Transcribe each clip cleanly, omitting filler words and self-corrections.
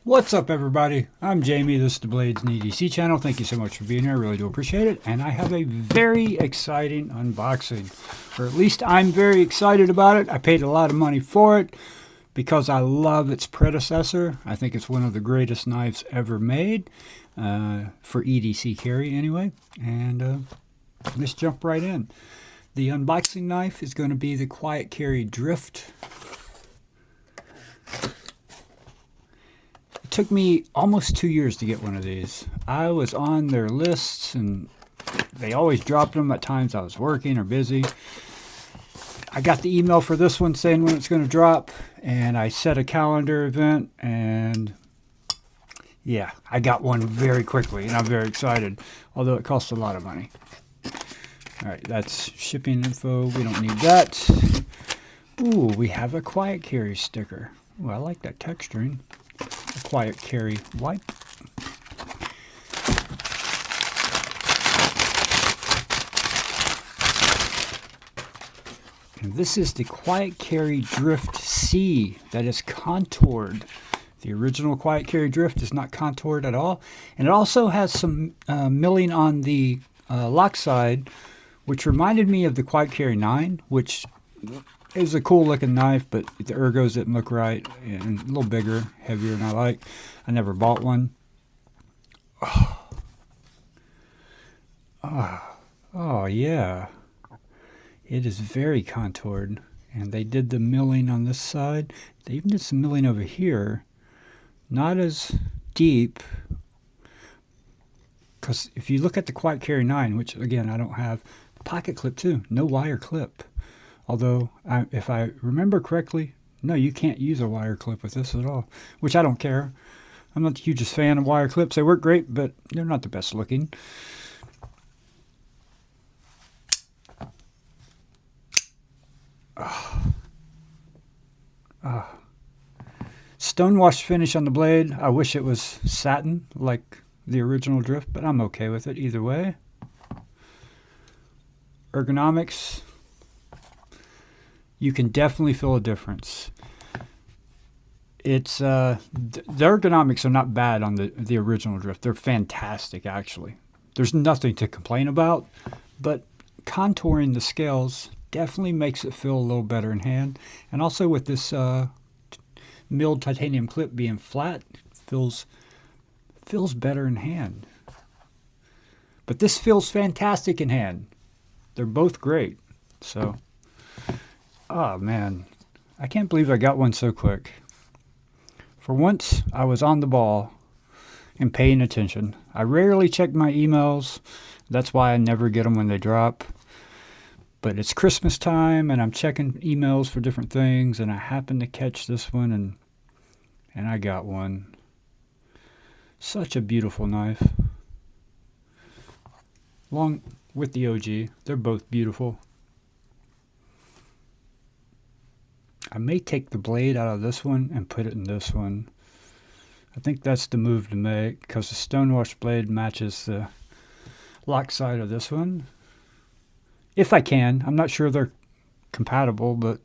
What's up, everybody? I'm Jamie. This is the Blades and EDC channel. Thank you so much for being here. I really do appreciate it. And I have a very exciting unboxing, or at least I'm very excited about it. I paid a lot of money for it because I love its predecessor. I think it's one of the greatest knives ever made for EDC carry anyway. And let's jump right in. The unboxing knife is going to be the Quiet Carry Drift. It took me almost 2 years to get one of these. I was on their lists and they always dropped them at times I was working or busy. I got the email for this one saying when it's going to drop, and I set a calendar event, and yeah, I got one very quickly and I'm very excited, although it costs a lot of money. Alright, that's shipping info. We don't need that. Ooh, we have a Quiet Carry sticker. Ooh, I like that texturing. A Quiet Carry wipe. And this is the Quiet Carry Drift C that is contoured. The original Quiet Carry Drift is not contoured at all. And it also has some milling on the lock side, which reminded me of the Quiet Carry 9, which is a cool looking knife, but the ergos didn't look right, and a little bigger, heavier than I like. I never bought one. Oh yeah. It is very contoured, and they did the milling on this side. They even did some milling over here. Not as deep, because if you look at the Quiet Carry 9, which again I don't have, pocket clip too, no wire clip. Although, if I remember correctly, no, you can't use a wire clip with this at all, which I don't care. I'm not the hugest fan of wire clips. They work great, but they're not the best looking. Stonewashed finish on the blade. I wish it was satin like the original Drift, but I'm okay with it either way. Ergonomics. You can definitely feel a difference. It's the ergonomics are not bad on the original Drift. They're fantastic, actually. There's nothing to complain about, but contouring the scales definitely makes it feel a little better in hand. And also with this milled titanium clip being flat, feels better in hand. But this feels fantastic in hand. They're both great. So, oh man, I can't believe I got one so quick. For once, I was on the ball and paying attention. I rarely check my emails. That's why I never get them when they drop. But it's Christmas time, and I'm checking emails for different things, and I happened to catch this one, and I got one. Such a beautiful knife. Along with the OG, they're both beautiful. I may take the blade out of this one and put it in this one. I think that's the move to make, because the stonewashed blade matches the lock side of this one. If I can. I'm not sure they're compatible, but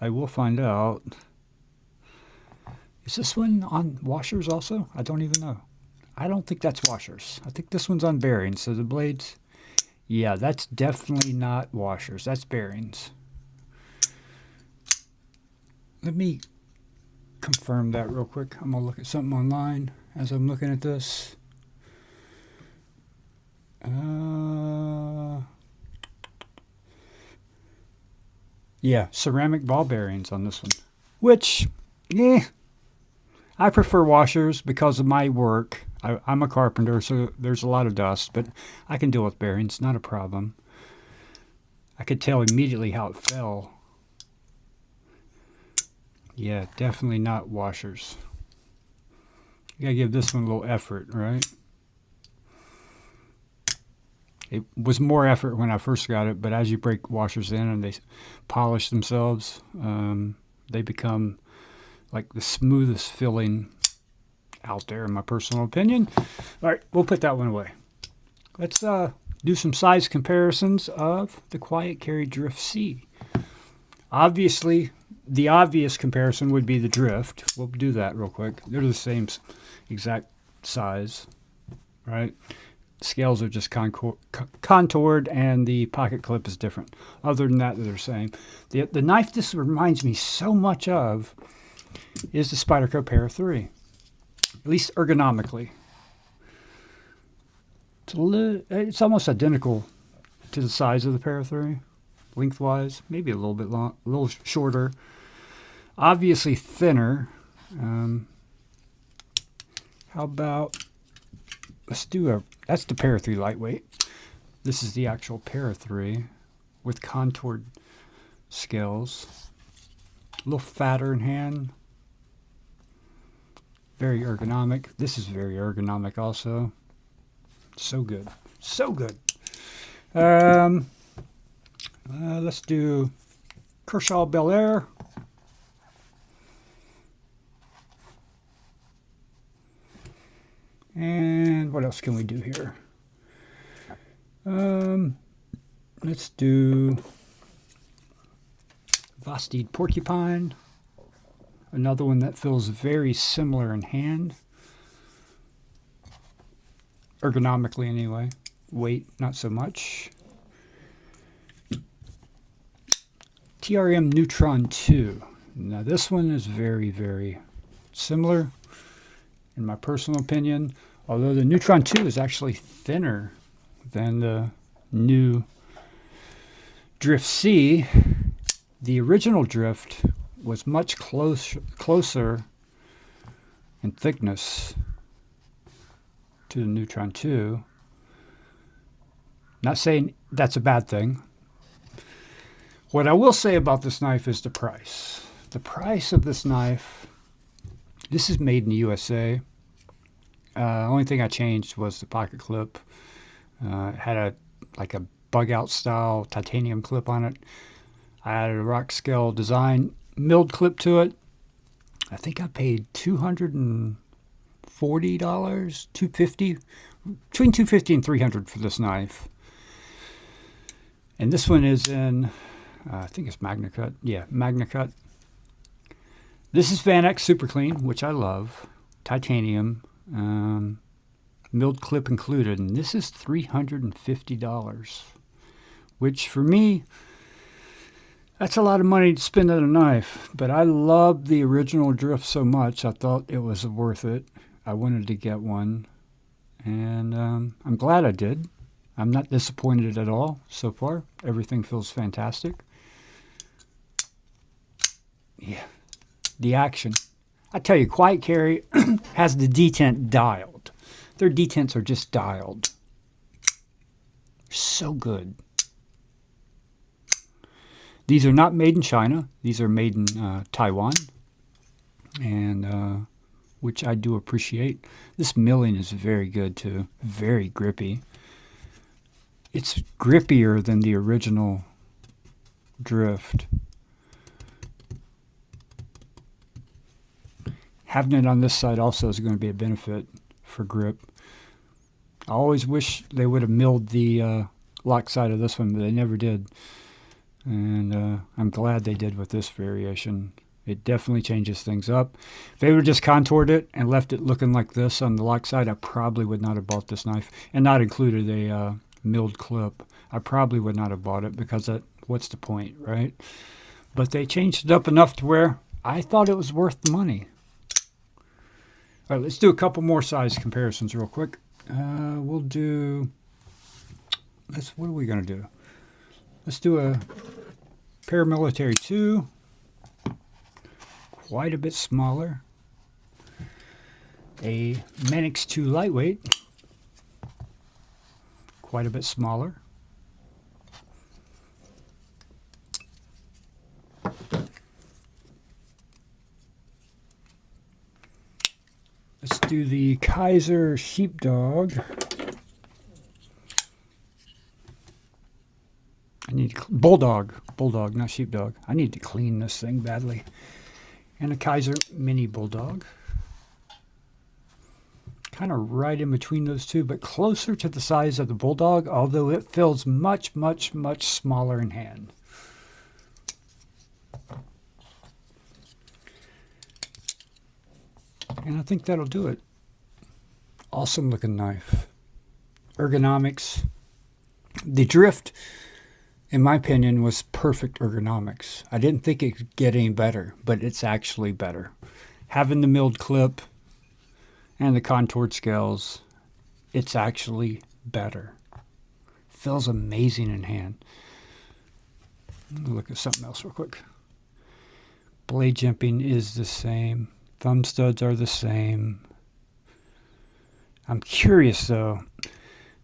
I will find out. Is this one on washers also? I don't even know. I don't think that's washers. I think this one's on bearings. So the blades, yeah, that's definitely not washers. That's bearings. Let me confirm that real quick. I'm going to look at something online as I'm looking at this. Yeah, ceramic ball bearings on this one. Which, I prefer washers because of my work. I'm a carpenter, so there's a lot of dust, but I can deal with bearings, not a problem. I could tell immediately how it fell. Yeah, definitely not washers. You gotta give this one a little effort, right? It was more effort when I first got it, but as you break washers in and they polish themselves, they become like the smoothest filling out there, in my personal opinion. All right, we'll put that one away. Let's do some size comparisons of the Quiet Carry Drift C. Obviously, the obvious comparison would be the drift. We'll do that real quick. They're the same exact size, right? Scales are just contoured, and the pocket clip is different. Other than that, they're the same. The knife this reminds me so much of is the Spyderco Para 3, at least ergonomically. It's almost identical to the size of the Para 3, lengthwise, maybe a little bit long, a little shorter. Obviously thinner. How about, let's do that's the Para 3 lightweight. This is the actual Para 3 with contoured scales. A little fatter in hand. Very ergonomic. This is very ergonomic also. So good. So good. Let's do Kershaw Bel Air. And what else can we do here? Let's do Vosteed Porcupine. Another one that feels very similar in hand. Ergonomically anyway. Weight, not so much. TRM Neutron 2. Now this one is very, very similar in my personal opinion, although the Neutron 2 is actually thinner than the new Drift C. The original Drift was much closer in thickness to the Neutron 2. Not saying that's a bad thing. What I will say about this knife is the price. The price of this knife, this is made in the USA. Only thing I changed was the pocket clip. It had like a bug out style titanium clip on it. I added a rock scale design milled clip to it. I think I paid $240, $250, between $250 and $300 for this knife. And this one is in, I think it's Magna Cut. Yeah, Magna Cut. This is Van X Super Clean, which I love. Titanium, milled clip included, and this is $350, which for me, that's a lot of money to spend on a knife. But I love the original Drift so much, I thought it was worth it. I wanted to get one, and I'm glad I did. I'm not disappointed at all so far. Everything feels fantastic. Yeah, the action. I tell you, Quiet Carry has the detent dialed. Their detents are just dialed. So good. These are not made in China. These are made in Taiwan, and which I do appreciate. This milling is very good too. Very grippy. It's grippier than the original Drift. Having it on this side also is going to be a benefit for grip. I always wish they would have milled the lock side of this one, but they never did. And I'm glad they did with this variation. It definitely changes things up. If they would have just contoured it and left it looking like this on the lock side, I probably would not have bought this knife. And not included a milled clip. I probably would not have bought it because what's the point, right? But they changed it up enough to where I thought it was worth the money. All right, let's do a couple more size comparisons real quick. We'll do, what are we going to do? Let's do a Paramilitary 2, quite a bit smaller. A Manix 2 lightweight, quite a bit smaller. Let's do the Kaiser Sheepdog. Bulldog, not Sheepdog. I need to clean this thing badly. And a Kaiser Mini Bulldog. Kind of right in between those two, but closer to the size of the Bulldog, although it feels much, much, much smaller in hand. And I think that'll do it. Awesome looking knife. Ergonomics. The drift, in my opinion, was perfect ergonomics. I didn't think it could get any better, but it's actually better. Having the milled clip and the contoured scales, it's actually better. Feels amazing in hand. Let me look at something else real quick. Blade jimping is the same. Thumb studs are the same. I'm curious though,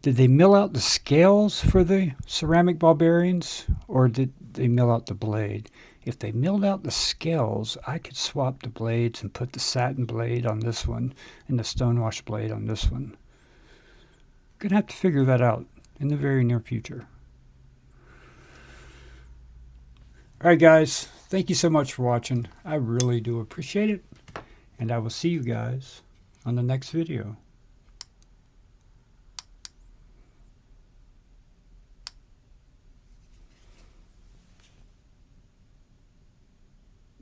did they mill out the scales for the ceramic ball bearings, or did they mill out the blade? If they milled out the scales, I could swap the blades and put the satin blade on this one and the stonewash blade on this one. Gonna have to figure that out in the very near future. Alright guys, thank you so much for watching. I really do appreciate it. And I will see you guys on the next video.